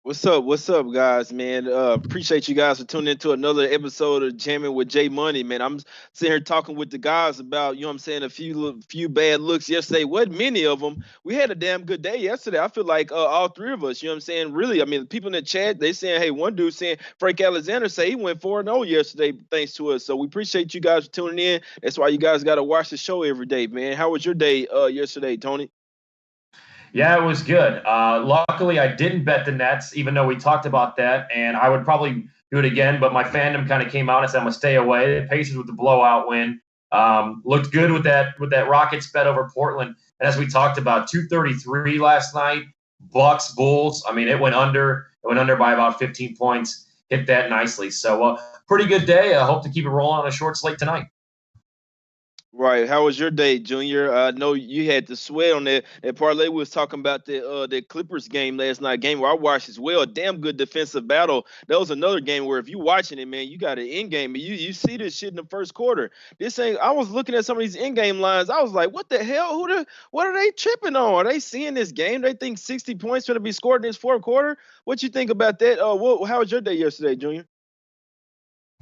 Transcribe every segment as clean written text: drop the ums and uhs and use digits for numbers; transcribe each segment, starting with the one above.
What's up? What's up, guys, man? Appreciate you guys for tuning into another episode of Jamming with Jay Money, man. I'm sitting here talking with the guys about, you know what I'm saying, a few bad looks yesterday. Wasn't many of them. We had a damn good day yesterday. I feel like all three of us, you know what I'm saying, really. I mean, the people in the chat, they saying, hey, one dude saying Frank Alexander say he went 4-0 yesterday thanks to us. So we appreciate you guys for tuning in. That's why you guys got to watch the show every day, man. How was your day yesterday, Tony? Yeah, it was good. Luckily, I didn't bet the Nets, even though we talked about that, and I would probably do it again. But my fandom kind of came out and said I'm gonna stay away. The Pacers with the blowout win looked good with that Rockets bet over Portland. And as we talked about, 233 last night. Bucks Bulls. I mean, it went under. It went under by about 15 points. Hit that nicely. So, pretty good day. I hope to keep it rolling on a short slate tonight. Right. How was your day, Junior? I know you had to sweat on that parlay. We was talking about the Clippers game last night, game where I watched as well. Damn good defensive battle. That was another game where if you watching it, man, you got an in game. You see this shit in the first quarter. This ain't. I was looking at some of these in game lines. I was like, what the hell? What are they tripping on? Are they seeing this game? They think 60 points going to be scored in this fourth quarter. What you think about that? How was your day yesterday, Junior?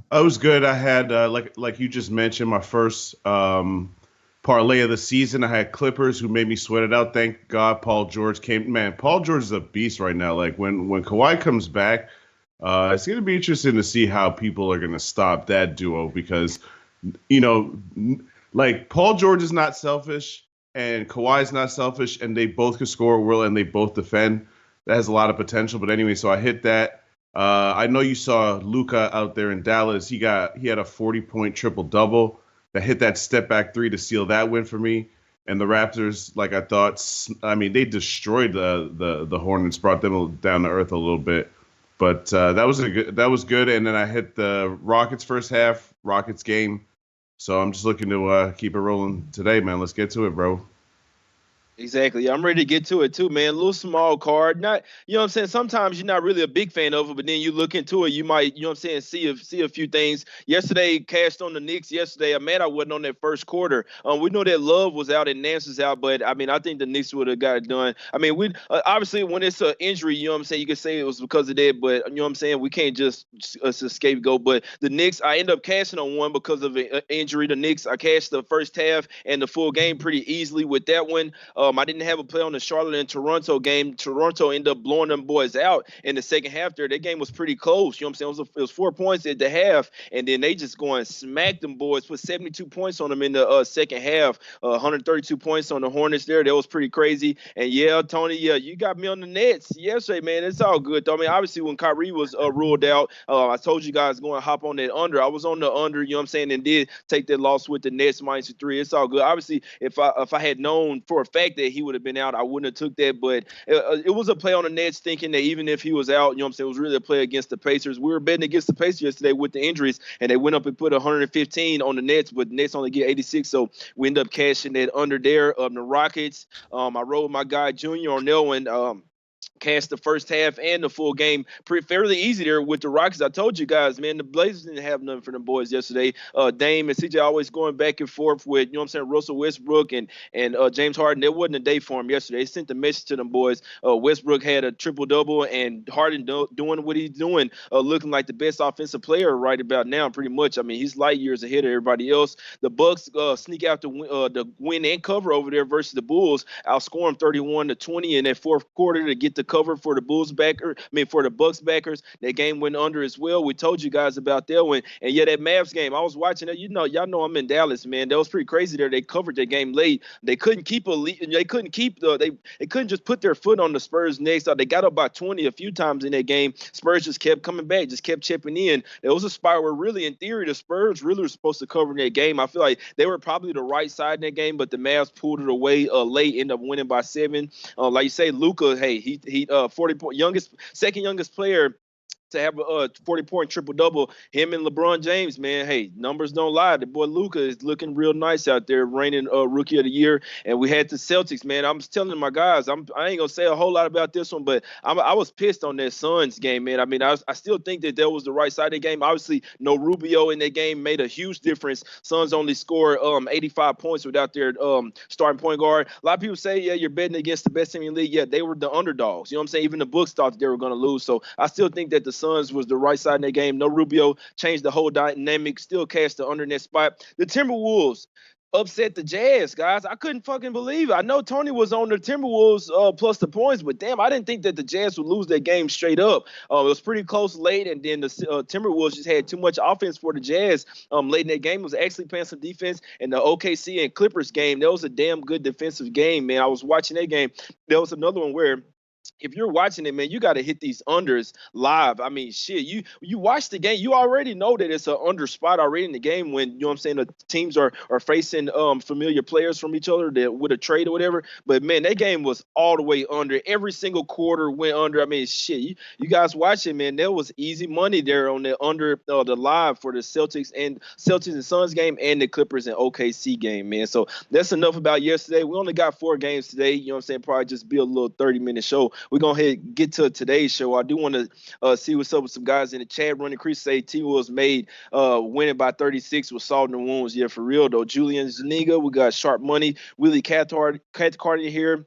I was good. I had like you just mentioned, my first parlay of the season. I had Clippers who made me sweat it out. Thank God Paul George came. Man, Paul George is a beast right now. Like when Kawhi comes back, it's going to be interesting to see how people are going to stop that duo because like Paul George is not selfish and Kawhi is not selfish, and they both can score well and they both defend. That has a lot of potential. But anyway, so I hit that. I know you saw Luka out there in Dallas. He had a 40-point triple double that hit that step back three to seal that win for me. And the Raptors, like I thought, I mean, they destroyed the Hornets, brought them down to earth a little bit. But that was good. And then I hit the Rockets first half, Rockets game. So I'm just looking to keep it rolling today, man. Let's get to it, bro. Exactly. Yeah, I'm ready to get to it too, man. A little small card. Not, you know what I'm saying? Sometimes you're not really a big fan of it, but then you look into it, you might, you know what I'm saying, see a few things. Yesterday, cashed on the Knicks yesterday. I'm mad I wasn't on that first quarter. We know that Love was out and Nance was out, but I mean, I think the Knicks would have got it done. I mean, we obviously when it's an injury, you know what I'm saying, you can say it was because of that, but you know what I'm saying, we can't just us a scapegoat. But the Knicks, I end up cashing on one because of an injury. The Knicks, I cashed the first half and the full game pretty easily with that one. I didn't have a play on the Charlotte and Toronto game. Toronto ended up blowing them boys out in the second half there. That game was pretty close. You know what I'm saying? It was 4 points at the half, and then they just go and smack them boys, put 72 points on them in the second half, 132 points on the Hornets there. That was pretty crazy. And yeah, Tony, yeah, you got me on the Nets yesterday, man. It's all good, though. I mean, obviously, when Kyrie was ruled out, I told you guys going to hop on that under. I was on the under, you know what I'm saying, and did take that loss with the Nets -3. It's all good. Obviously, if I had known for a fact that he would have been out, I wouldn't have took that. But it was a play on the Nets, thinking that even if he was out, you know what I'm saying, it was really a play against the Pacers. We were betting against the Pacers yesterday with the injuries, and they went up and put 115 on the Nets, but the Nets only get 86. So we end up cashing that under there. The Rockets, I rode my guy Junior on that one. Cast the first half and the full game fairly easy there with the Rockets. I told you guys, man, the Blazers didn't have nothing for them boys yesterday. Dame and CJ always going back and forth with, you know what I'm saying, Russell Westbrook and James Harden. It wasn't a day for him yesterday. They sent the message to them boys. Westbrook had a triple-double, and Harden doing what he's doing, looking like the best offensive player right about now, pretty much. I mean, he's light years ahead of everybody else. The Bucks sneak out the win and cover over there versus the Bulls, outscore them 31-20 in that fourth quarter to get the cover for the for the Bucks backers. That game went under as well. We told you guys about that one. And yeah, that Mavs game, I was watching it. Y'all know I'm in Dallas, man. That was pretty crazy there. They covered that game late. They couldn't keep a lead. They couldn't just put their foot on the Spurs next. They got up by 20 a few times in that game. Spurs just kept coming back, just kept chipping in. There was a spot where really, in theory, the Spurs really were supposed to cover that game. I feel like they were probably the right side in that game, but the Mavs pulled it away late, ended up winning by 7. Like you say, Luka, hey, he 40 point second youngest player to have a 40-point triple-double. Him and LeBron James, man, hey, numbers don't lie. The boy Luka is looking real nice out there, reigning Rookie of the Year. And we had the Celtics, man. I'm telling my guys, I ain't going to say a whole lot about this one, but I was pissed on that Suns game, man. I mean, I still think that was the right side of the game. Obviously, no Rubio in that game made a huge difference. Suns only scored 85 points without their starting point guard. A lot of people say, yeah, you're betting against the best team in the league. Yeah, they were the underdogs. You know what I'm saying? Even the books thought that they were going to lose. So I still think that the Suns was the right side in that game. No Rubio, changed the whole dynamic, still cashed the under in that spot. The Timberwolves upset the Jazz, guys. I couldn't fucking believe it. I know Tony was on the Timberwolves plus the points, but damn, I didn't think that the Jazz would lose that game straight up. It was pretty close late, and then the Timberwolves just had too much offense for the Jazz late in that game. It was actually playing some defense. And the OKC and Clippers game, that was a damn good defensive game, man. I was watching that game. There was another one where if you're watching it, man, you got to hit these unders live. I mean, shit, you watch the game, you already know that it's an under spot already in the game when, you know what I'm saying, the teams are facing familiar players from each other that with a trade or whatever. But, man, that game was all the way under. Every single quarter went under. I mean, shit, you guys watching, man, there was easy money there on the under the live for the Celtics and Suns game and the Clippers and OKC game, man. So that's enough about yesterday. We only got 4 games today. You know what I'm saying? Probably just be a little 30-minute show. We're going to get to today's show. I do want to see what's up with some guys in the chat. Running Crease say T-Wolves made winning by 36 with salt in the wounds. Yeah, for real, though. Julian Zuniga, we got Sharp Money. Willie Cathcart here.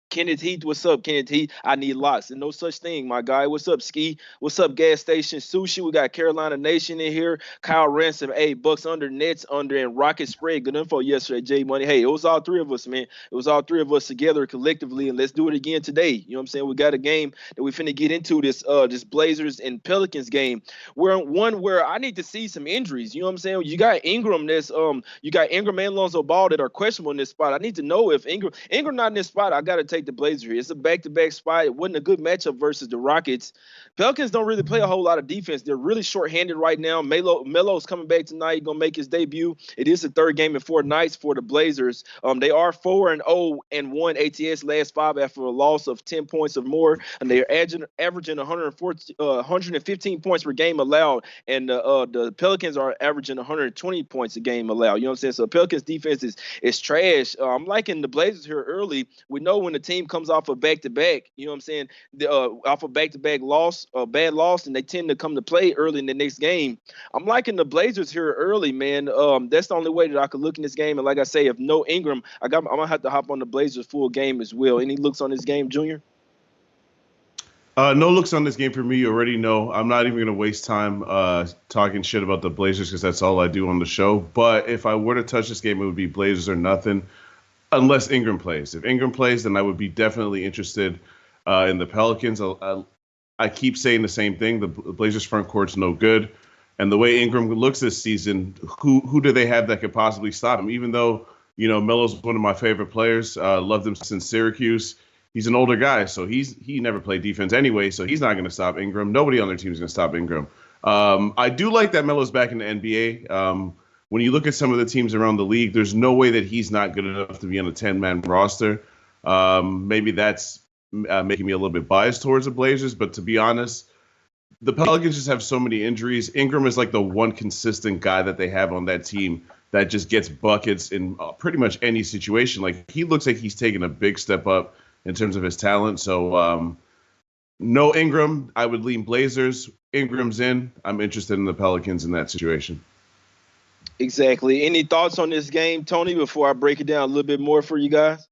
Kenneth Heath, what's up, Kenneth Heath? I need lots. And no such thing, my guy. What's up, Ski? What's up, Gas Station Sushi? We got Carolina Nation in here. Kyle Ransom, hey, Bucks under, Nets under, and Rocket Spread. Good info yesterday, J Money. Hey, it was all 3 of us, man. It was all 3 of us together collectively, and let's do it again today. You know what I'm saying? We got a game that we finna get into, this Blazers and Pelicans game. Where I need to see some injuries. You know what I'm saying? You got Ingram and Lonzo Ball that are questionable in this spot. I need to know if Ingram not in this spot. I gotta take the Blazers here. It's a back-to-back spot. It wasn't a good matchup versus the Rockets. Pelicans don't really play a whole lot of defense. They're really short-handed right now. Melo's coming back tonight, gonna make his debut. It is the 3rd game in 4 nights for the Blazers. They are 4-0 and 1 ATS last 5 after a loss of 10 points or more, and they're averaging 115 points per game allowed, and the Pelicans are averaging 120 points a game allowed. You know what I'm saying? So Pelicans defense is trash. I'm liking the Blazers here early. We know when the team comes off a back-to-back, you know what I'm saying, off a back-to-back loss, a bad loss, and they tend to come to play early in the next game. I'm liking the Blazers here early, man. That's the only way that I could look in this game. And like I say, if no Ingram, I'm going to have to hop on the Blazers full game as well. Any looks on this game, Junior? No looks on this game for me. You already know. I'm not even going to waste time talking shit about the Blazers because that's all I do on the show. But if I were to touch this game, it would be Blazers or nothing. Unless Ingram plays. If Ingram plays, then I would be definitely interested in the Pelicans. I keep saying the same thing. The Blazers front court's no good. And the way Ingram looks this season, who do they have that could possibly stop him? Even though, you know, Melo's one of my favorite players. Loved him since Syracuse. He's an older guy, so he never played defense anyway, so he's not going to stop Ingram. Nobody on their team is going to stop Ingram. I do like that Melo's back in the NBA. When you look at some of the teams around the league, there's no way that he's not good enough to be on a 10-man roster. Maybe that's making me a little bit biased towards the Blazers, but to be honest, the Pelicans just have so many injuries. Ingram is like the one consistent guy that they have on that team that just gets buckets in pretty much any situation. Like, he looks like he's taken a big step up in terms of his talent. So no Ingram, I would lean Blazers. Ingram's in. I'm interested in the Pelicans in that situation. Exactly. Any thoughts on this game, Tony, before I break it down a little bit more for you guys?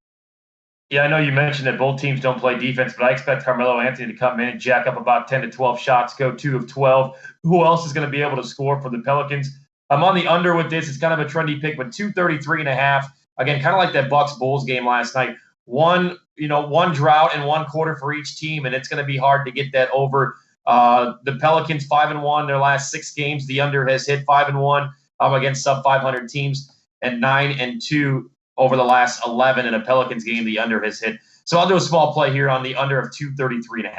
Yeah, I know you mentioned that both teams don't play defense, but I expect Carmelo Anthony to come in and jack up about 10 to 12 shots, go 2 of 12. Who else is going to be able to score for the Pelicans? I'm on the under with this. It's kind of a trendy pick, but 233.5. Again, kind of like that Bucks-Bulls game last night. One drought in one quarter for each team, and it's going to be hard to get that over. The Pelicans 5-1 their last 6 games. The under has hit 5-1 against sub-500 teams, and 9-2 over the last 11 in a Pelicans game. The under has hit. So I'll do a small play here on the under of 233.5.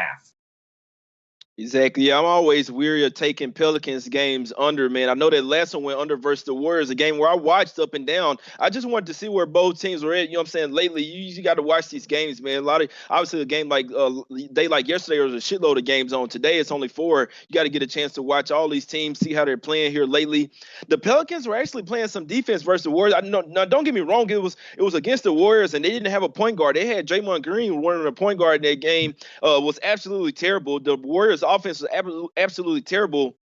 Exactly. Yeah, I'm always weary of taking Pelicans games under, man. I know that last one went under versus the Warriors, a game where I watched up and down. I just wanted to see where both teams were at. You know what I'm saying? Lately, you got to watch these games, man. A lot of obviously a game like day like yesterday, there was a shitload of games on. Today it's only 4. You got to get a chance to watch all these teams, see how they're playing here lately. The Pelicans were actually playing some defense versus the Warriors. I know, now don't get me wrong, it was against the Warriors, and they didn't have a point guard. They had Draymond Green running a point guard in that game. Was absolutely terrible. The Warriors' offense was absolutely terrible.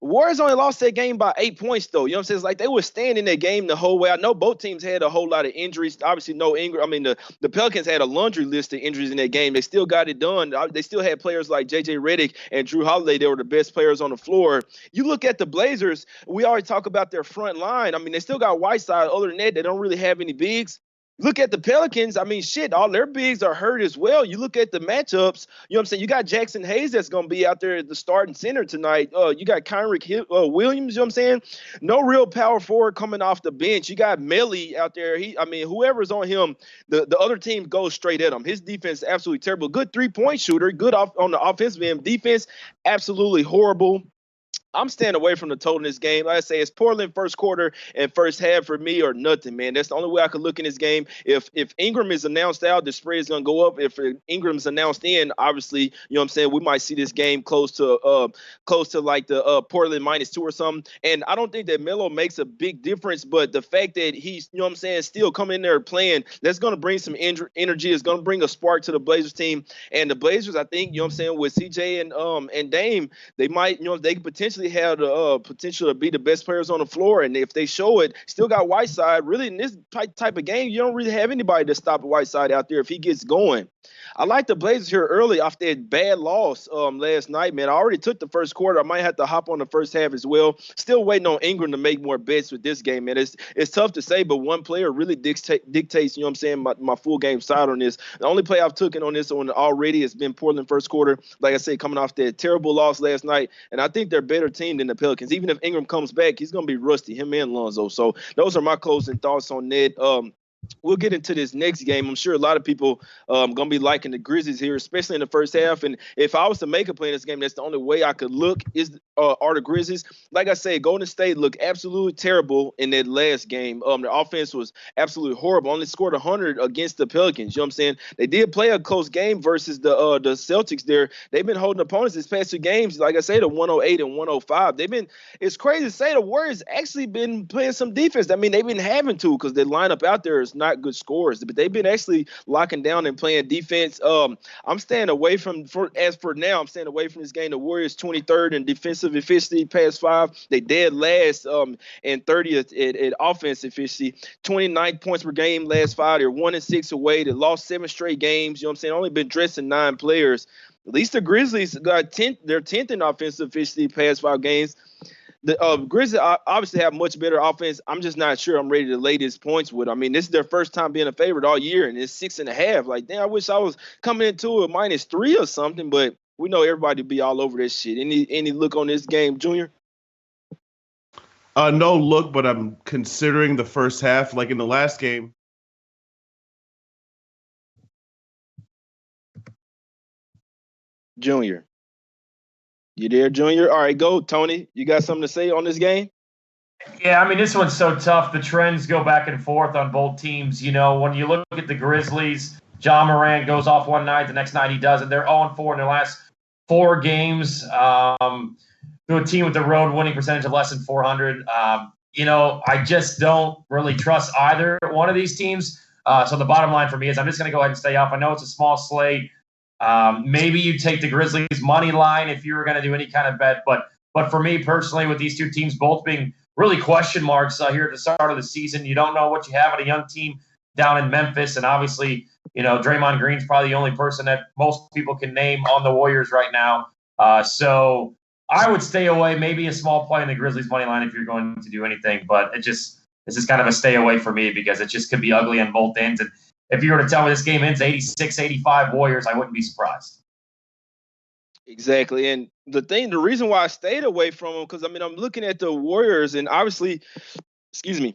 Warriors only lost that game by 8 points, though. You know what I'm saying? It's like they were staying in that game the whole way. I know both teams had a whole lot of injuries. Obviously, no Ingram. I mean, the Pelicans had a laundry list of injuries in that game. They still got it done. They still had players like J.J. Redick and Drew Holiday. They were the best players on the floor. You look at the Blazers, we already talk about their front line. I mean, they still got Whiteside. Other than that, they don't really have any bigs. Look at the Pelicans. I mean, shit, all their bigs are hurt as well. You look at the matchups, you know what I'm saying? You got Jackson Hayes that's going to be out there at the starting center tonight. You got Kyrie Williams, you know what I'm saying? No real power forward coming off the bench. You got Melly out there. Whoever's on him, the other team goes straight at him. His defense is absolutely terrible. Good three-point shooter, good on the offensive end. Defense, absolutely horrible. I'm staying away from the total in this game. Like I say, it's Portland first quarter and first half for me or nothing, man. That's the only way I could look in this game. If Ingram is announced out, the spread is going to go up. If Ingram's announced in, obviously, you know what I'm saying, we might see this game close to like the Portland -2 or something. And I don't think that Melo makes a big difference, but the fact that he's, you know what I'm saying, still coming in there playing, that's going to bring some energy. It's going to bring a spark to the Blazers team. And the Blazers, I think, you know what I'm saying, with CJ and Dame, they might, you know, they could potentially have the potential to be the best players on the floor. And if they show it, still got Whiteside. Really, in this type of game, you don't really have anybody to stop Whiteside out there if he gets going. I like the Blazers here early off that bad loss last night, man. I already took the first quarter. I might have to hop on the first half as well. Still waiting on Ingram to make more bets with this game, man. It's tough to say, but one player really dictates, you know what I'm saying, my full game side on this. The only play I've taken on this one already has been Portland first quarter. Like I said, coming off that terrible loss last night, and I think they're a better team than the Pelicans. Even if Ingram comes back, he's going to be rusty, him and Lonzo. So those are my closing thoughts on that. We'll get into this next game. I'm sure a lot of people going to be liking the Grizzlies here, especially in the first half. And if I was to make a play in this game, that's the only way I could look are the Grizzlies. Like I say, Golden State looked absolutely terrible in that last game. Their offense was absolutely horrible. Only scored 100 against the Pelicans. You know what I'm saying? They did play a close game versus the Celtics there. They've been holding opponents this past 2 games, like I say, to 108 and 105. It's crazy to say the Warriors actually been playing some defense. I mean, they've been having to because their lineup out there is not good scores, but they've been actually locking down and playing defense. I'm staying away from now. I'm staying away from this game. The Warriors 23rd in defensive efficiency past 5. They dead last and 30th at offense efficiency. 29 points per game last 5. They're 1-6 away. They lost 7 straight games. You know what I'm saying? Only been dressing 9 players. At least the Grizzlies got 10th. They're 10th in offensive efficiency past 5 games. The Grizzlies obviously have much better offense. I'm just not sure I'm ready to lay these points with. I mean, this is their first time being a favorite all year, and it's 6.5. Like, damn, I wish I was coming into a -3 or something, but we know everybody be all over this shit. Any look on this game, Junior? No look, but I'm considering the first half. Like in the last game, Junior. You there, Junior? All right, go, Tony. You got something to say on this game? Yeah, I mean, this one's so tough. The trends go back and forth on both teams. You know, when you look at the Grizzlies, John Morant goes off one night, the next night he doesn't. They're 0-4 in their last 4 games. To a team with a road winning percentage of less than 400. You know, I just don't really trust either one of these teams. So the bottom line for me is I'm just going to go ahead and stay off. I know it's a small slate. Maybe you take the Grizzlies money line if you were going to do any kind of bet. But for me personally, with these 2 teams both being really question marks here at the start of the season, you don't know what you have at a young team down in Memphis. And obviously, you know, Draymond Green's probably the only person that most people can name on the Warriors right now. So I would stay away, maybe a small play in the Grizzlies money line if you're going to do anything. But this is kind of a stay away for me because it just could be ugly on both ends. And if you were to tell me this game ends 86-85 Warriors, I wouldn't be surprised. Exactly. And the reason why I stayed away from them, because, I mean, I'm looking at the Warriors and obviously, excuse me,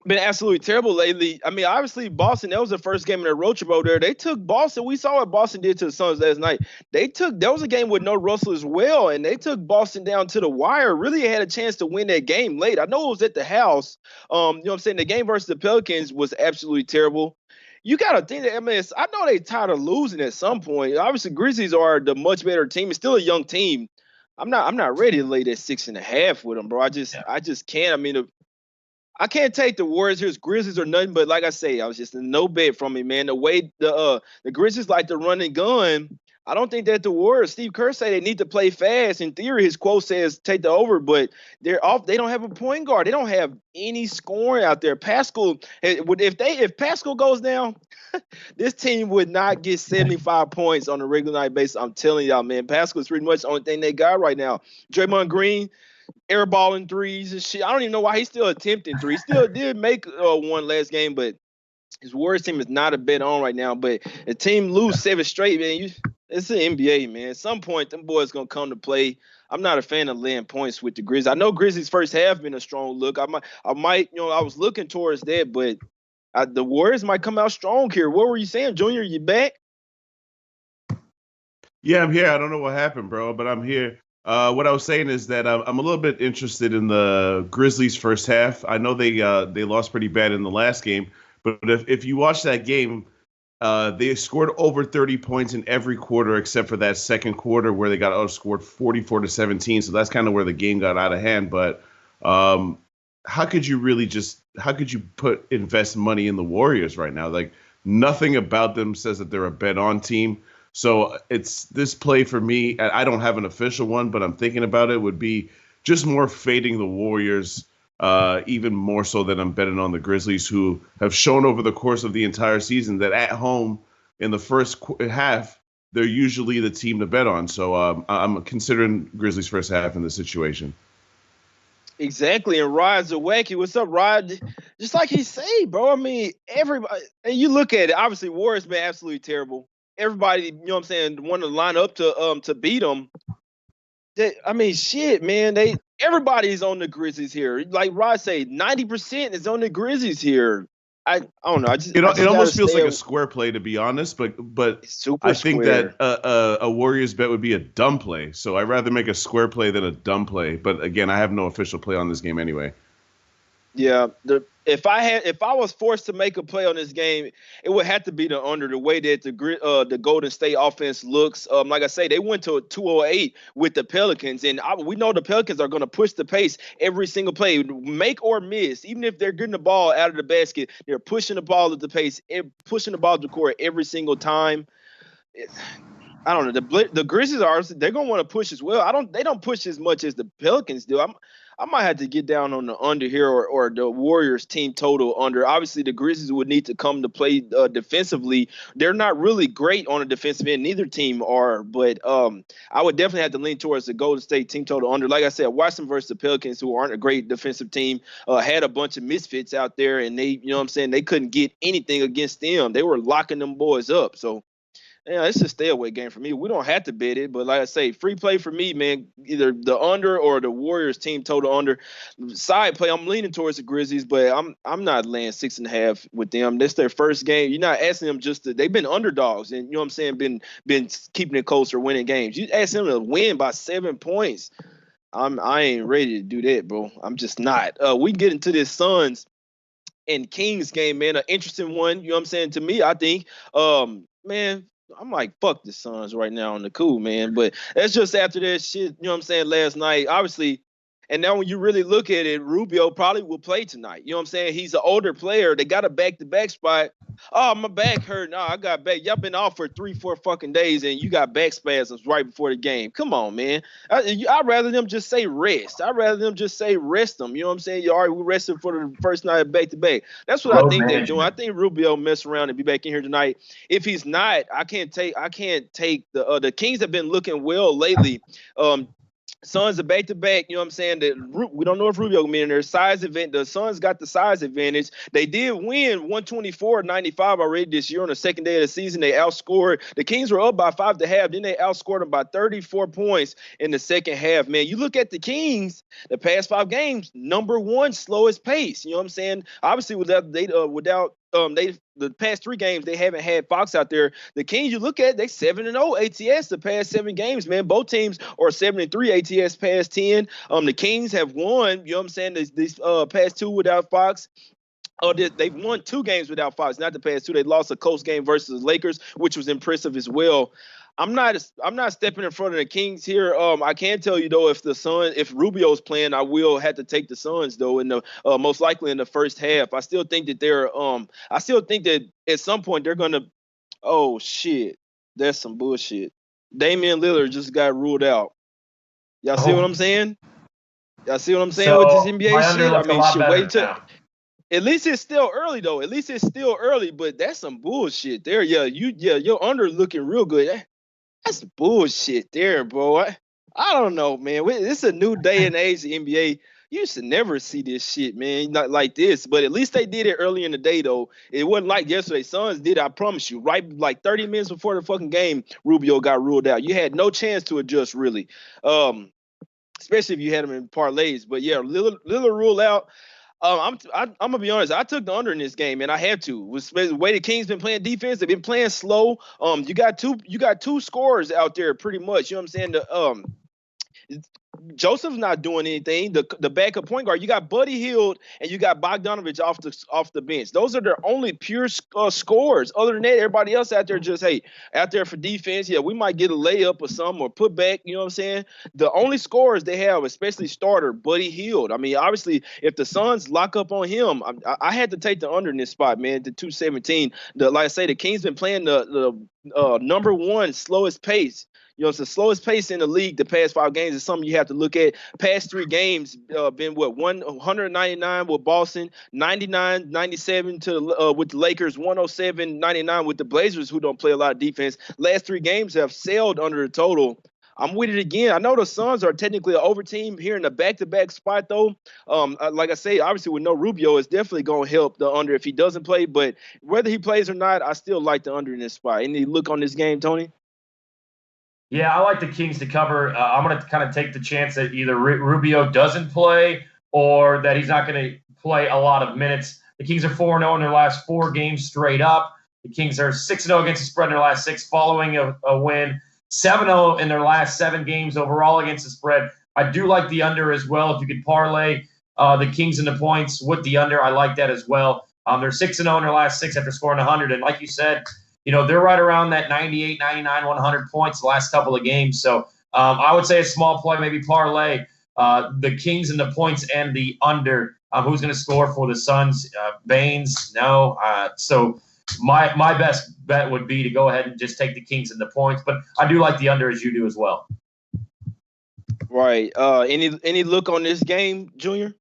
been absolutely terrible lately. I mean, obviously Boston, that was the first game in their road trip over there. They took Boston. We saw what Boston did to the Suns last night. That was a game with no Russell as well, and they took Boston down to the wire. Really had a chance to win that game late. I know it was at the house. You know what I'm saying? The game versus the Pelicans was absolutely terrible. You got to think that I know they tired of losing at some point. Obviously, Grizzlies are the much better team. It's still a young team. I'm not ready to lay that 6.5 with them, bro. I just can't. I mean, I can't take the Warriors, Grizzlies, or nothing. But like I say, I was just a no bet from me, man. The way the Grizzlies like to run and gun, I don't think that the Warriors. Steve Kerr say they need to play fast. In theory, his quote says take the over, but they're off. They don't have a point guard. They don't have any scoring out there. Pascal, if Pascal goes down, this team would not get 75 points on a regular night basis. I'm telling y'all, man. Pascal's pretty much the only thing they got right now. Draymond Green, airballing threes and shit. I don't even know why he's still attempting threes. He still did make one last game, but his Warriors team is not a bet on right now. But the team lose 7 straight, man. It's the NBA, man. At some point, them boys gonna come to play. I'm not a fan of laying points with the Grizzlies. I know Grizzlies' first half been a strong look. I might, I was looking towards that, but the Warriors might come out strong here. What were you saying, Junior? You back? Yeah, I'm here. I don't know what happened, bro, but I'm here. What I was saying is that I'm a little bit interested in the Grizzlies' first half. I know they lost pretty bad in the last game, but if you watch that game, they scored over 30 points in every quarter except for that second quarter where they got outscored 44-17. So that's kind of where the game got out of hand. But how could you invest money in the Warriors right now? Like, nothing about them says that they're a bet on team. So it's this play for me. I don't have an official one, but I'm thinking about it, would be just more fading the Warriors, even more so than I'm betting on the Grizzlies, who have shown over the course of the entire season that at home in the first half, they're usually the team to bet on. So I'm considering Grizzlies first half in this situation. Exactly, and Rod's a wacky. What's up, Rod? Just like he say, bro. I mean, everybody, and you look at it, obviously Warriors been absolutely terrible. Everybody, you know what I'm saying, want to line up to beat them. I mean, shit, man. Everybody's on the Grizzlies here. Like Rod say, 90% is on the Grizzlies here. I don't know. It almost feels like a square play, to be honest. But I think square. that a Warriors bet would be a dumb play. So I'd rather make a square play than a dumb play. But again, I have no official play on this game anyway. Yeah, if I was forced to make a play on this game, it would have to be the under. The way that the Golden State offense looks, like I say, they went to a 208 with the Pelicans, and we know the Pelicans are going to push the pace every single play, make or miss. Even if they're getting the ball out of the basket, they're pushing the ball at the pace, pushing the ball to the court every single time. I don't know. The Grizzlies they're gonna want to push as well. They don't push as much as the Pelicans do. I might have to get down on the under here or the Warriors team total under. Obviously, the Grizzlies would need to come to play defensively. They're not really great on the defensive end. Neither team are, but I would definitely have to lean towards the Golden State team total under. Like I said, Washington versus the Pelicans, who aren't a great defensive team, had a bunch of misfits out there, and they couldn't get anything against them. They were locking them boys up. So, yeah, it's a stay away game for me. We don't have to bet it, but like I say, free play for me, man. Either the under or the Warriors team total under. Side play, I'm leaning towards the Grizzlies, but I'm not laying 6.5 with them. This their first game. You're not asking them they've been underdogs, and you know what I'm saying, been keeping it closer, winning games. You ask them to win by 7 points. I ain't ready to do that, bro. I'm just not. We get into this Suns and Kings game, man. An interesting one. You know what I'm saying? To me, I think, man. I'm like, fuck the Suns right now on the cool, man. But that's just after that shit, you know what I'm saying, last night. Obviously, and now when you really look at it, Rubio probably will play tonight. You know what I'm saying? He's an older player. They got a back-to-back spot. Oh, my back hurt. No, I got back. Y'all been off for 3-4 fucking days, and you got back spasms right before the game. Come on, man. I'd rather them just say rest. I'd rather them just say rest them. You know what I'm saying? You already rested for the first night of back-to-back. That's what I think they're doing. I think Rubio mess around and be back in here tonight. If he's not, I can't take the Kings have been looking well lately. Suns are back-to-back, you know what I'm saying? We don't know if Rubio will be in there. Size event. The Suns got the size advantage. They did win 124-95 already this year on the second day of the season. They outscored. The Kings were up by 5 at the half. Then they outscored them by 34 points in the second half. Man, you look at the Kings, the past 5 games, number 1 slowest pace. You know what I'm saying? Obviously, the past 3 games, they haven't had Fox out there. The Kings, you look at, they 7-0 ATS the past 7 games, man. Both teams are 7-3 ATS past 10. The Kings have won, you know what I'm saying, these past 2 without Fox. They've won 2 games without Fox, not the past 2. They lost a close game versus the Lakers, which was impressive as well. I'm not stepping in front of the Kings here. I can tell you though, if Rubio's playing, I will have to take the Suns though in the most likely in the first half. I still think that at some point they're gonna. Oh shit, that's some bullshit. Damian Lillard just got ruled out. Y'all see what I'm saying? Y'all see what I'm saying with this NBA shit? I mean, shit. Wait till. At least it's still early though. At least it's still early, but that's some bullshit there. Yeah, your under looking real good. That's bullshit there, bro. I don't know, man. It's a new day and age of NBA. You should never see this shit, man. Not like this. But at least they did it early in the day, though. It wasn't like yesterday. Suns did, I promise you. Right, like 30 minutes before the fucking game, Rubio got ruled out. You had no chance to adjust, really. Especially if you had him in parlays. But yeah, Lillard ruled out. I'm gonna be honest. I took the under in this game, and I had to. With the way the Kings been playing defense, they've been playing slow. You got two scorers out there, pretty much. You know what I'm saying? Joseph's not doing anything. The backup point guard, you got Buddy Hield and you got Bogdanovich off the bench. Those are their only pure scorers. Other than that, everybody else out there just out there for defense. Yeah, we might get a layup or something or put back. You know what I'm saying? The only scorers they have, especially starter Buddy Hield. I mean, obviously, if the Suns lock up on him, I had to take the under in this spot, man. The 217. Like I say, the Kings been playing the number 1 slowest pace. You know, it's the slowest pace in the league the past 5 games. Is something you have to look at. Past 3 games been 199 with Boston, 99-97 with the Lakers, 107-99 with the Blazers, who don't play a lot of defense. Last 3 games have sailed under the total. I'm with it again. I know the Suns are technically an over team here in the back-to-back spot, though. Like I say, obviously with no Rubio, it's definitely going to help the under if he doesn't play. But whether he plays or not, I still like the under in this spot. Any look on this game, Tony? Yeah, I like the Kings to cover. I'm going to kind of take the chance that either Rubio doesn't play or that he's not going to play a lot of minutes. The Kings are 4-0 in their last 4 games straight up. The Kings are 6-0 against the spread in their last 6 following a win. 7-0 in their last 7 games overall against the spread. I do like the under as well. If you could parlay the Kings and the points with the under, I like that as well. They're 6-0 in their last 6 after scoring 100. And like you said, you know, they're right around that 98, 99, 100 points the last couple of games. So I would say a small play, maybe parlay the Kings and the points and the under. Who's going to score for the Suns? Baines? No. So my best bet would be to go ahead and just take the Kings and the points. But I do like the under as you do as well. Right. Any look on this game, Junior?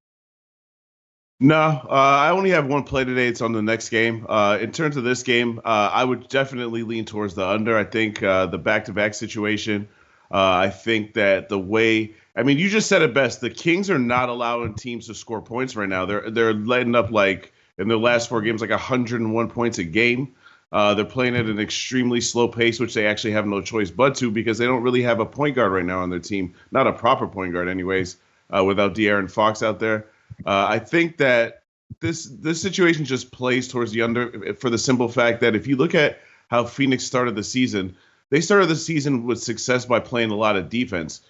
No, I only have one play today. It's on the next game. In terms of this game, I would definitely lean towards the under. I think the back-to-back situation, I think that the way – I mean, you just said it best. The Kings are not allowing teams to score points right now. They're letting up, like, in their last 4 games, like 101 points a game. They're playing at an extremely slow pace, which they actually have no choice but to because they don't really have a point guard right now on their team. Not a proper point guard anyways, without De'Aaron Fox out there. I think that this situation just plays towards the under for the simple fact that if you look at how Phoenix started the season, they started the season with success by playing a lot of defense.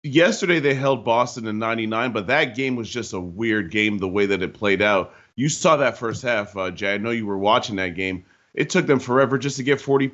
Yesterday they held Boston in 99, but that game was just a weird game the way that it played out. You saw that first half, Jay. I know you were watching that game. It took them forever just to get 40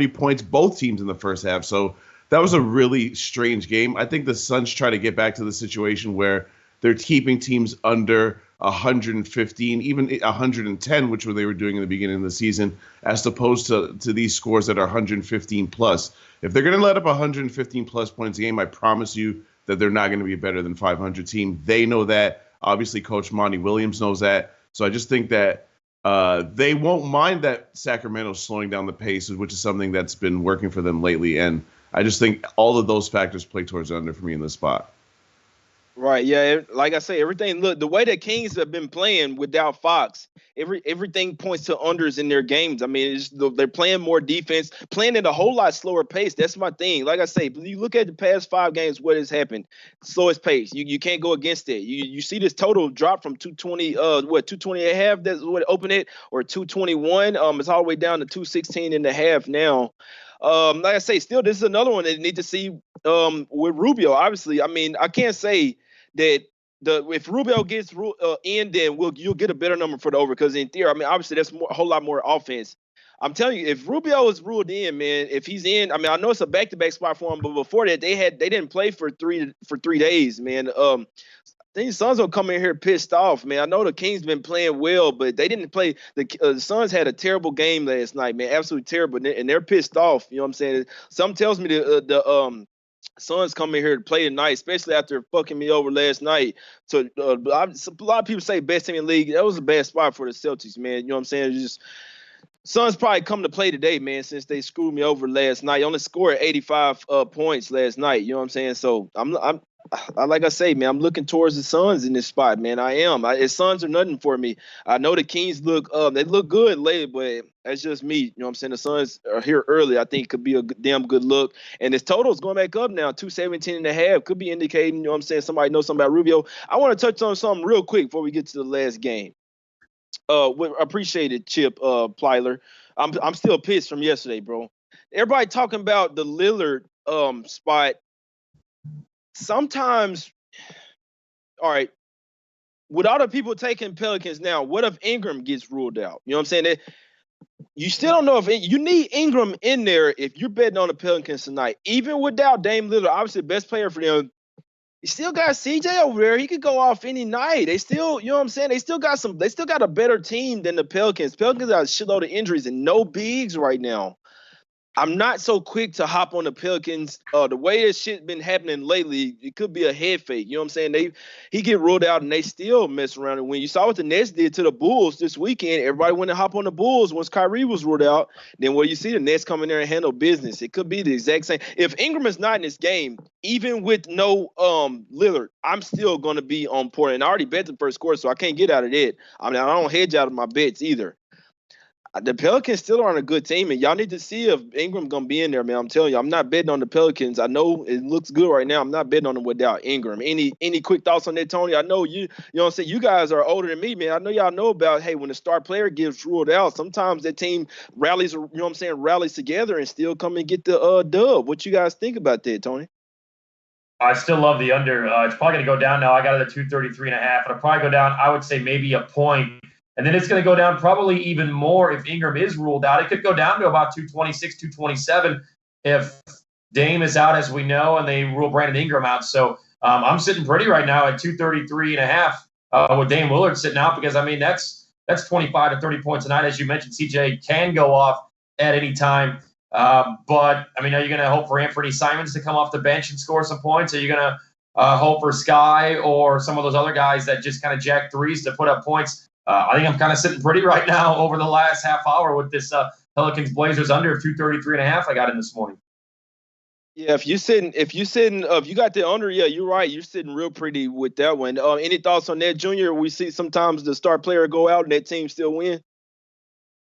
points, both teams in the first half. So that was a really strange game. I think the Suns try to get back to the situation where they're keeping teams under 115, even 110, which they were doing in the beginning of the season, as opposed to these scores that are 115 plus. If they're going to let up 115 plus points a game, I promise you that they're not going to be a better than 500 team. They know that. Obviously, Coach Monty Williams knows that. So I just think that they won't mind that Sacramento's slowing down the pace, which is something that's been working for them lately. And I just think all of those factors play towards the under for me in this spot. Right, yeah. Like I say, everything. Look, the way the Kings have been playing without Fox, everything points to unders in their games. I mean, they're playing more defense, playing at a whole lot slower pace. That's my thing. Like I say, you look at the past 5 games, what has happened? Slowest pace. You can't go against it. You see this total drop from 220, 220 and a half. That's what opened it, or 221. It's all the way down to 216 and a half now. Like I say, still, this is another one that you need to see with Rubio. Obviously, I mean, I can't say that if Rubio gets in, then you'll get a better number for the over, because in theory, I mean, obviously that's a whole lot more offense. I'm telling you, if Rubio is ruled in, man, if he's in, I mean, I know it's a back-to-back spot for him, but before that, they didn't play for 3 days, man. I think the Suns will come in here pissed off, man. I know the Kings been playing well, but they didn't play. The Suns had a terrible game last night, man, absolutely terrible, and they're pissed off. You know what I'm saying? Something tells me the Suns coming here to play tonight, especially after fucking me over last night. So a lot of people say best team in the league. That was a bad spot for the Celtics, man. You know what I'm saying? Just Suns probably come to play today, man, since they screwed me over last night. Only scored 85 points last night. You know what I'm saying? So I'm like I say, man, I'm looking towards the Suns in this spot, man. I am. Suns are nothing for me. I know the Kings look good lately, but that's just me. You know what I'm saying? The Suns are here early. I think it could be a damn good look. And this total is going back up now, 217 and a half. Could be indicating, you know what I'm saying, somebody knows something about Rubio. I want to touch on something real quick before we get to the last game. Appreciate it, Chip Plyler. I'm still pissed from yesterday, bro. Everybody talking about the Lillard spot. Sometimes, all right, with all the people taking Pelicans now, what if Ingram gets ruled out? You know what I'm saying? You still don't know if you need Ingram in there if you're betting on the Pelicans tonight. Even without Dame Lillard, obviously the best player for them, you still got CJ over there. He could go off any night. They still, you know what I'm saying? They still got a better team than the Pelicans. Pelicans got a shitload of injuries and no bigs right now. I'm not so quick to hop on the Pelicans. The way this shit been happening lately, it could be a head fake. You know what I'm saying? He get ruled out and they still mess around and win. You saw what the Nets did to the Bulls this weekend. Everybody went to hop on the Bulls once Kyrie was ruled out. Then what you see, the Nets come in there and handle business. It could be the exact same. If Ingram is not in this game, even with no Lillard, I'm still going to be on Portland. I already bet the first quarter, so I can't get out of that. I mean, I don't hedge out of my bets either. The Pelicans still aren't a good team, and y'all need to see if Ingram gonna be in there, man. I'm telling you, I'm not betting on the Pelicans. I know it looks good right now. I'm not betting on them without Ingram. Any quick thoughts on that, Tony? I know you know what I'm saying. You guys are older than me, man. I know y'all know about, hey, when the star player gets ruled out, sometimes that team rallies, you know what I'm saying, rallies together and still come and get the dub. What you guys think about that, Tony? I still love the under. It's probably going to go down now. I got it at 233 and a half. It'll probably go down, I would say, maybe a point. And then it's going to go down probably even more if Ingram is ruled out. It could go down to about 226, 227 if Dame is out, as we know, and they rule Brandon Ingram out. So I'm sitting pretty right now at 233 and a half with Dame Lillard sitting out, because, I mean, that's 25 to 30 points a night. As you mentioned, CJ can go off at any time. But, I mean, are you going to hope for Anthony Simons to come off the bench and score some points? Are you going to hope for Sky or some of those other guys that just kind of jack threes to put up points? I think I'm kind of sitting pretty right now over the last half hour with this Pelicans Blazers under of 233 and a half I got in this morning. Yeah, if you got the under, yeah, you're right. You're sitting real pretty with that one. Any thoughts on that, Junior? We see sometimes the star player go out and that team still win.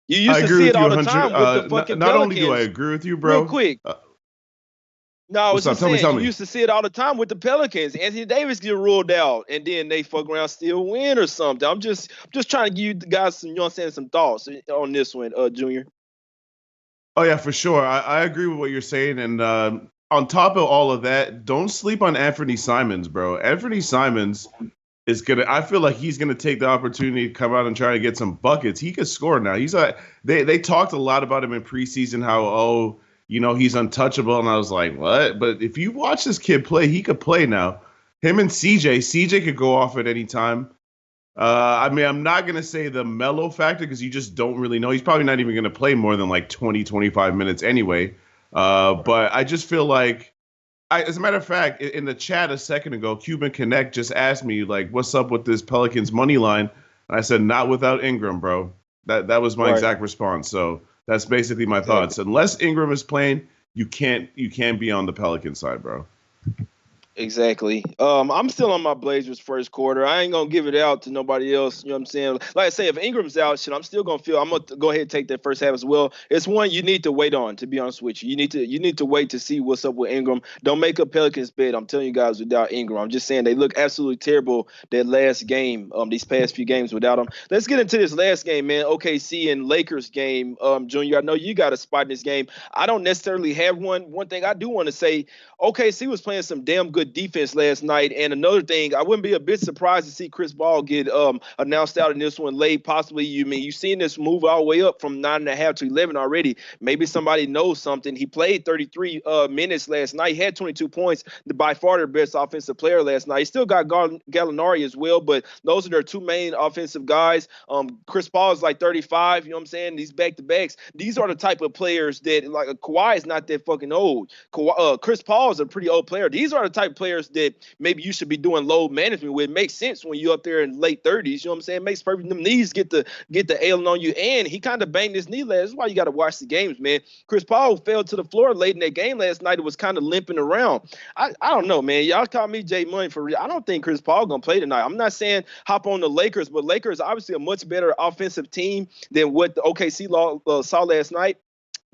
You used to see it all the time with the fucking not Pelicans. only do I agree with you, bro. Real quick. No, I was just saying, tell you me. used to see it all the time with the Pelicans. Anthony Davis get ruled out, and then they fuck around still win or something. I'm just trying to give you guys some, you know what I'm saying, some thoughts on this one, Junior. Oh, yeah, for sure. I agree with what you're saying. And on top of all of that, don't sleep on Anthony Simons, bro. Anthony Simons is I feel like he's gonna take the opportunity to come out and try to get some buckets. He could score now. They talked a lot about him in preseason, how, he's untouchable. And I was like, what? But if you watch this kid play, he could play now. Him and CJ could go off at any time. I mean, I'm not going to say the mellow factor because you just don't really know. He's probably not even going to play more than like 20, 25 minutes anyway. But I just feel like, as a matter of fact, in the chat a second ago, Cuban Connect just asked me, like, what's up with this Pelicans money line? And I said, not without Ingram, bro. That was my exact response. So that's basically my thoughts. Unless Ingram is playing, you can't be on the Pelican side, bro. Exactly. I'm still on my Blazers first quarter. I ain't gonna give it out to nobody else. You know what I'm saying? Like I say, if Ingram's out, shit, I'm still gonna I'm gonna go ahead and take that first half as well. It's one you need to wait on, to be honest with you. You need to wait to see what's up with Ingram. Don't make a Pelicans bed. I'm telling you guys, without Ingram. I'm just saying they look absolutely terrible that last game, these past few games without him. Let's get into this last game, man. OKC and Lakers game. Junior, I know you got a spot in this game. I don't necessarily have one. One thing I do want to say, OKC was playing some damn good defense last night. And another thing, I wouldn't be a bit surprised to see Chris Paul get announced out in this one late. Possibly, you've seen this move all the way up from 9.5 to 11 already. Maybe somebody knows something. He played 33 minutes last night. He had 22 points, by far their best offensive player last night. He still got Gallinari as well, but those are their two main offensive guys. Chris Paul is like 35, you know what I'm saying? These back-to-backs. These are the type of players that, like, Kawhi is not that fucking old. Chris Paul is a pretty old player. These are the type of players that maybe you should be doing load management with. Makes sense when you're up there in late 30s. You know what I'm saying? Makes perfect. Them knees get the ailing on you. And he kind of banged his knee last. That's why you got to watch the games, man. Chris Paul fell to the floor late in that game last night. It was kind of limping around. I don't know, man. Y'all call me Jay Money for real. I don't think Chris Paul going to play tonight. I'm not saying hop on the Lakers, but Lakers obviously a much better offensive team than what the OKC saw last night.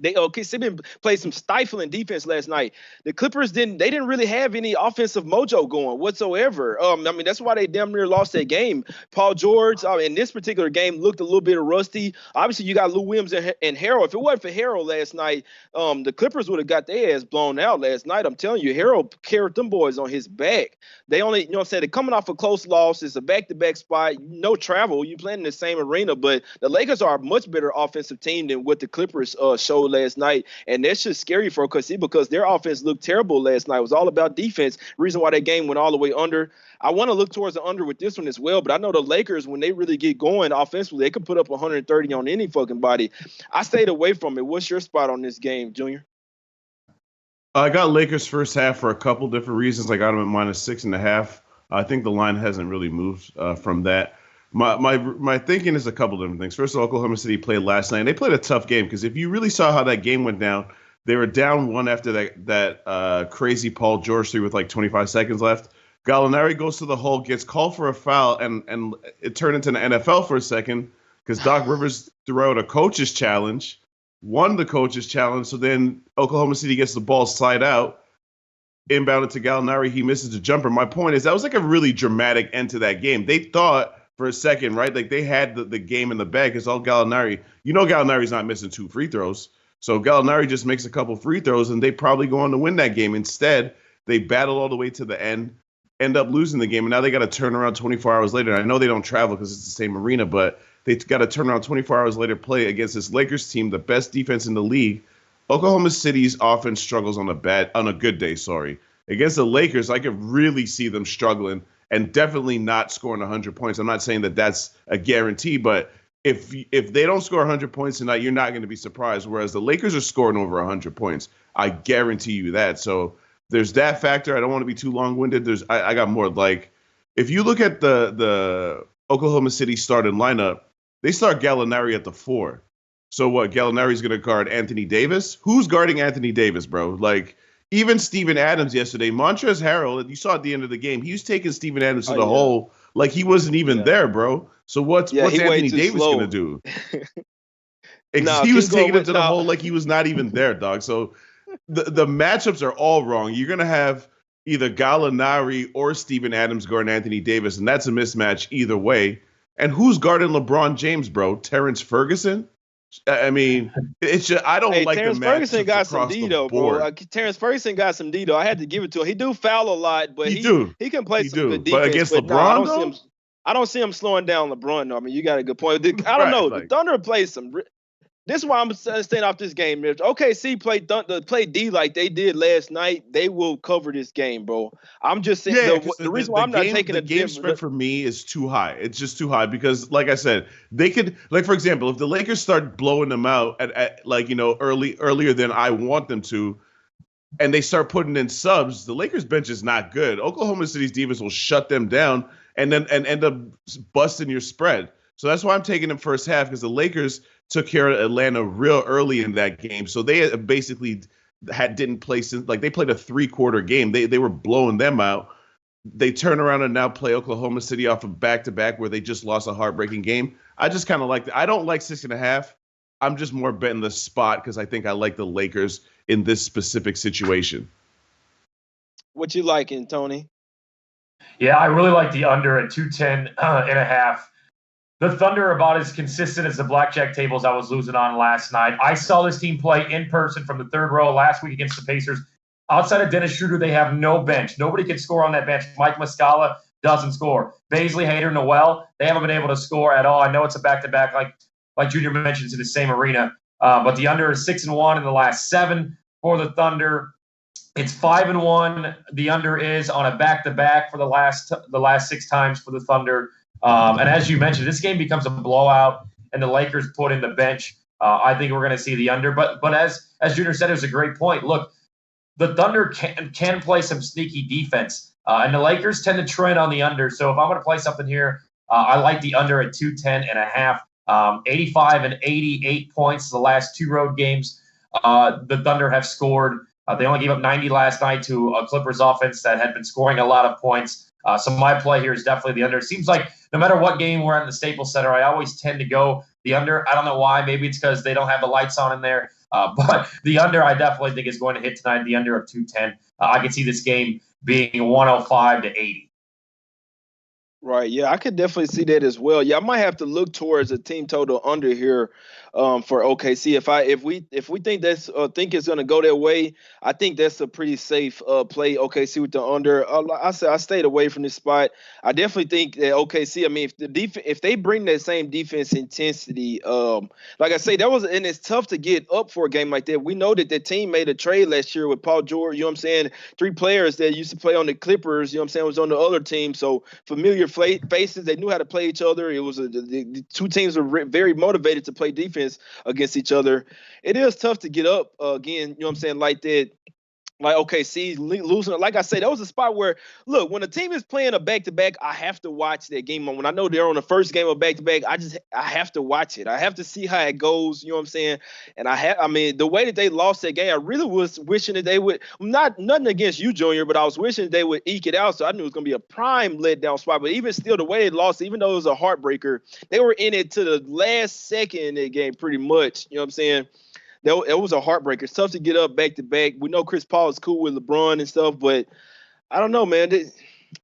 OKC played some stifling defense last night. The Clippers didn't really have any offensive mojo going whatsoever. I mean, that's why they damn near lost that game. Paul George in this particular game looked a little bit rusty. Obviously, you got Lou Williams and Harrell. If it wasn't for Harrell last night, the Clippers would have got their ass blown out last night. I'm telling you, Harrell carried them boys on his back. They only, you know what I'm saying, they're coming off a close loss. It's a back-to-back spot. No travel. You playing in the same arena, but the Lakers are a much better offensive team than what the Clippers showed last night, and that's just scary for OKC because their offense looked terrible last night. It was all about defense. Reason why that game went all the way under. I want to look towards the under with this one as well, but I know the Lakers, when they really get going offensively, they can put up 130 on any fucking body. I stayed away from it. What's your spot on this game, Junior? I got Lakers first half for a couple different reasons. I got them at -6.5. I think the line hasn't really moved from that. My thinking is a couple different things. First of all, Oklahoma City played last night. And they played a tough game because if you really saw how that game went down, they were down one after that crazy Paul George three with like 25 seconds left. Gallinari goes to the hole, gets called for a foul, and it turned into an NFL for a second because Doc Rivers threw out a coach's challenge, won the coach's challenge. So then Oklahoma City gets the ball slide out, inbounded to Gallinari. He misses the jumper. My point is that was like a really dramatic end to that game. They thought for a second, right? Like they had the game in the bag because all Gallinari, Gallinari's not missing 2 free throws. So Gallinari just makes a couple free throws and they probably go on to win that game. Instead, they battle all the way to the end, end up losing the game. And now they got to turn around 24 hours later. And I know they don't travel because it's the same arena, but they got to turn around 24 hours later, play against this Lakers team, the best defense in the league. Oklahoma City's offense struggles on a good day, Against the Lakers, I could really see them struggling and definitely not scoring 100 points. I'm not saying that that's a guarantee, but if they don't score 100 points tonight, you're not going to be surprised. Whereas the Lakers are scoring over 100 points. I guarantee you that. So there's that factor. I don't want to be too long-winded. I got more. Like, if you look at the Oklahoma City starting lineup, they start Gallinari at the 4. So what, Gallinari's going to guard Anthony Davis? Who's guarding Anthony Davis, bro? Like, even Steven Adams yesterday, Montrezl Harrell, you saw at the end of the game, he was taking Steven Adams to the hole like he wasn't even there, bro. So what's Anthony Davis going to do? He was taking it to the hole like he was not even there, dog. So the matchups are all wrong. You're going to have either Gallinari or Steven Adams guarding Anthony Davis, and that's a mismatch either way. And who's guarding LeBron James, bro? Terrence Ferguson? I mean, it's just I don't like Terrence the Ferguson got some D though, bro. Terrence Ferguson got some D though. I had to give it to him. He do foul a lot, but he can play some good defense. But against LeBron, I don't see him slowing down LeBron. Though. I mean, you got a good point. I don't know. The Thunder plays some. This is why I'm staying off this game. If OKC play D like they did last night, they will cover this game, bro. I'm just saying the reason why I'm not taking the game spread for me is too high. It's just too high because, like I said, they could, like, for example, if the Lakers start blowing them out at like, earlier than I want them to, and they start putting in subs, the Lakers bench is not good. Oklahoma City's defense will shut them down and end up busting your spread. So that's why I'm taking them first half because the Lakers took care of Atlanta real early in that game. So they basically didn't play since, like, they played a 3-quarter game. They were blowing them out. They turn around and now play Oklahoma City off of back-to-back where they just lost a heartbreaking game. I just kind of like I don't like 6.5. I'm just more betting the spot because I think I like the Lakers in this specific situation. What you liking, Tony? Yeah, I really like the under at 210.5. The Thunder are about as consistent as the blackjack tables I was losing on last night. I saw this team play in person from the third row last week against the Pacers. Outside of Dennis Schroeder, they have no bench. Nobody can score on that bench. Mike Muscala doesn't score. Baisley, Hader, Noel, they haven't been able to score at all. I know it's a back-to-back, like Junior mentions, in the same arena. But the under is 6-1 in the last 7 for the Thunder. It's 5-1. The under is on a back-to-back for the last 6 times for the Thunder. And as you mentioned, this game becomes a blowout, and the Lakers put in the bench. I think we're going to see the under. But as Junior said, it was a great point. Look, the Thunder can play some sneaky defense, and the Lakers tend to trend on the under. So if I'm going to play something here, I like the under at 210.5. 85 and 88 points the last 2 road games. The Thunder have scored. They only gave up 90 last night to a Clippers offense that had been scoring a lot of points. So my play here is definitely the under. It seems like no matter what game we're at in the Staples Center, I always tend to go the under. I don't know why. Maybe it's because they don't have the lights on in there. But the under, I definitely think, is going to hit tonight, the under of 210. I can see this game being 105-80. Right. Yeah, I could definitely see that as well. Yeah, I might have to look towards a team total under here for OKC. If we think think it's going to go that way, I think that's a pretty safe play. OKC with the under. I stayed away from this spot. I definitely think that OKC. I mean, if they bring that same defense intensity, like I say, and it's tough to get up for a game like that. We know that the team made a trade last year with Paul George. You know what I'm saying? 3 players that used to play on the Clippers. You know what I'm saying? Was on the other team. So familiar faces. They knew how to play each other. It was the 2 teams were very motivated to play defense against each other. It is tough to get up again. You know what I'm saying? Like that. Like OKC losing. Like I said, that was a spot where, look, when a team is playing a back-to-back, I have to watch that game. When I know they're on the first game of back-to-back, I have to watch it. I have to see how it goes. You know what I'm saying? And I mean, the way that they lost that game, I really was wishing that they would. Nothing against you, Junior, but I was wishing that they would eke it out. So I knew it was going to be a prime letdown spot. But even still, the way they lost, even though it was a heartbreaker, they were in it to the last second in that game, pretty much. You know what I'm saying? It was a heartbreaker. It's tough to get up back-to-back. We know Chris Paul is cool with LeBron and stuff, but I don't know, man.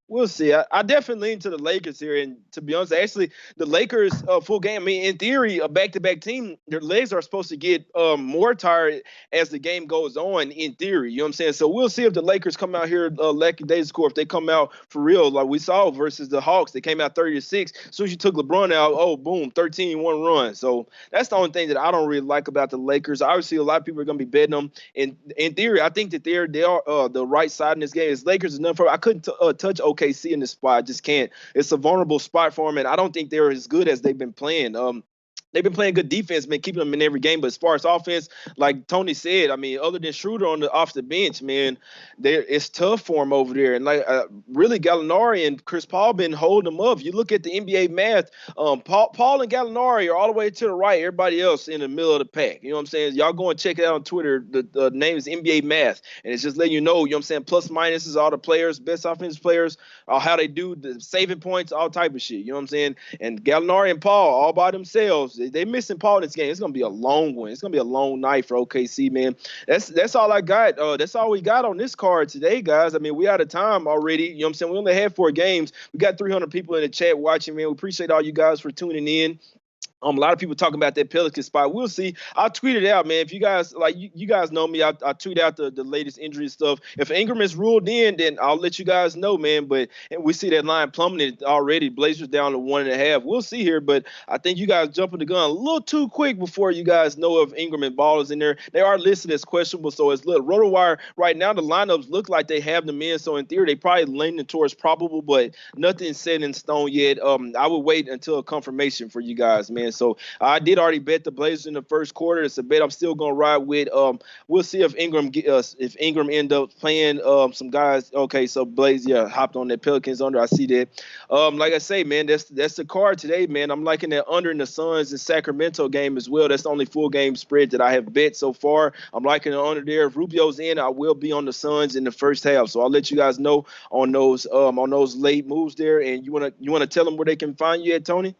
We'll see. I definitely lean to the Lakers here. And to be honest, actually, the Lakers full game, I mean, in theory, a back-to-back team, their legs are supposed to get more tired as the game goes on, in theory. You know what I'm saying? So we'll see if the Lakers come out here, lackadaisical, if they come out for real, like we saw versus the Hawks. They came out 30-6. As soon as you took LeBron out, oh, boom, 13-1 run. So that's the only thing that I don't really like about the Lakers. Obviously, a lot of people are going to be betting them. And in theory, I think that they are the right side in this game. As Lakers is nothing for. I couldn't touch OKC in this spot. I just can't. It's a vulnerable spot for them, and I don't think they're as good as they've been playing. They've been playing good defense, been keeping them in every game. But as far as offense, like Tony said, I mean, other than Schroeder off the bench, man, it's tough for them over there. And like really, Gallinari and Chris Paul been holding them up. You look at the NBA math, Paul and Gallinari are all the way to the right. Everybody else in the middle of the pack. You know what I'm saying? Y'all go and check it out on Twitter. The name is NBA Math, and it's just letting you know. You know what I'm saying? Plus minuses, all the players, best offensive players, how they do the saving points, all type of shit. You know what I'm saying? And Gallinari and Paul all by themselves. They missing Paul this game. It's gonna be a long one. It's gonna be a long night for OKC, man. That's all I got. That's all we got on this card today, guys. I mean, we out of time already. You know what I'm saying? We only had 4 games. We got 300 people in the chat watching, man. We appreciate all you guys for tuning in. A lot of people talking about that Pelicans spot. We'll see. I'll tweet it out, man. If you guys like, you guys know me. I tweet out the latest injury stuff. If Ingram is ruled in, then I'll let you guys know, man. But we see that line plummeted already. Blazers down to 1.5. We'll see here, but I think you guys jumping the gun a little too quick before you guys know if Ingram and Ball is in there. They are listed as questionable, so it's little RotoWire right now. The lineups look like they have them in, so in theory they probably leaning towards probable, but nothing set in stone yet. I would wait until a confirmation for you guys, man. So I did already bet the Blazers in the first quarter. It's a bet I'm still gonna ride with. We'll see if Ingram end up playing some guys. Okay, so Blaze, hopped on that Pelicans under. I see that. Like I say, man, that's the card today, man. I'm liking that under in the Suns and Sacramento game as well. That's the only full game spread that I have bet so far. I'm liking the under there. If Rubio's in, I will be on the Suns in the first half. So I'll let you guys know on those late moves there. And you wanna tell them where they can find you at, Tony?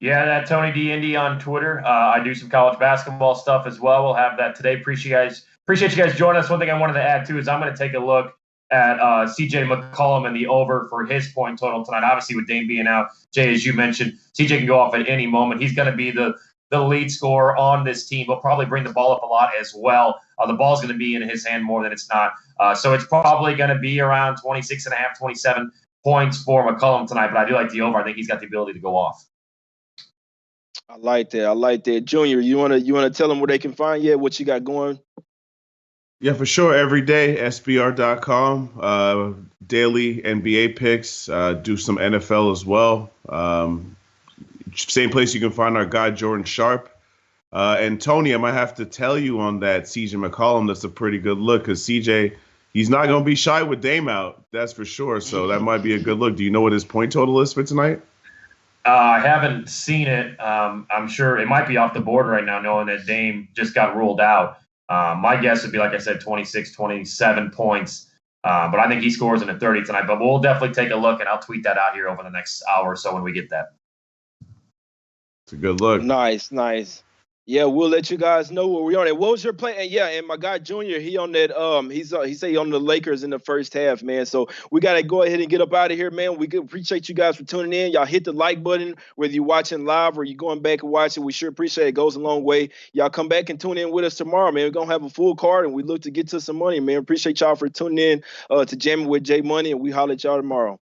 Yeah, that Tony D Indy on Twitter. I do some college basketball stuff as well. We'll have that today. Appreciate you guys joining us. One thing I wanted to add too is I'm going to take a look at CJ McCollum and the over for his point total tonight. Obviously, with Dame being out, Jay, as you mentioned, CJ can go off at any moment. He's going to be the lead scorer on this team. He'll probably bring the ball up a lot as well. The ball's going to be in his hand more than it's not. So it's probably going to be around 26.5, 27 points for McCollum tonight. But I do like the over. I think he's got the ability to go off. I like that. Junior, you wanna tell them where they can find you? What you got going? Yeah, for sure. Every day, SBR.com. Daily NBA picks. Do some NFL as well. Same place you can find our guy, Jordan Sharp. And Tony, I might have to tell you on that CJ McCollum, that's a pretty good look because CJ, he's not going to be shy with Dame out. That's for sure. So that might be a good look. Do you know what his point total is for tonight? I haven't seen it. I'm sure it might be off the board right now, knowing that Dame just got ruled out. My guess would be, like I said, 26, 27 points. But I think he scores in the 30 tonight. But we'll definitely take a look, and I'll tweet that out here over the next hour or so when we get that. It's a good look. Nice. Yeah, we'll let you guys know where we are. And what was your plan? And yeah, and my guy Junior, he on that. He said he on the Lakers in the first half, man. So we gotta go ahead and get up out of here, man. We appreciate you guys for tuning in. Y'all hit the like button whether you're watching live or you're going back and watching. We sure appreciate it. It goes a long way. Y'all come back and tune in with us tomorrow, man. We're gonna have a full card and we look to get to some money, man. Appreciate y'all for tuning in to Jamming with J Money, and we holler at y'all tomorrow.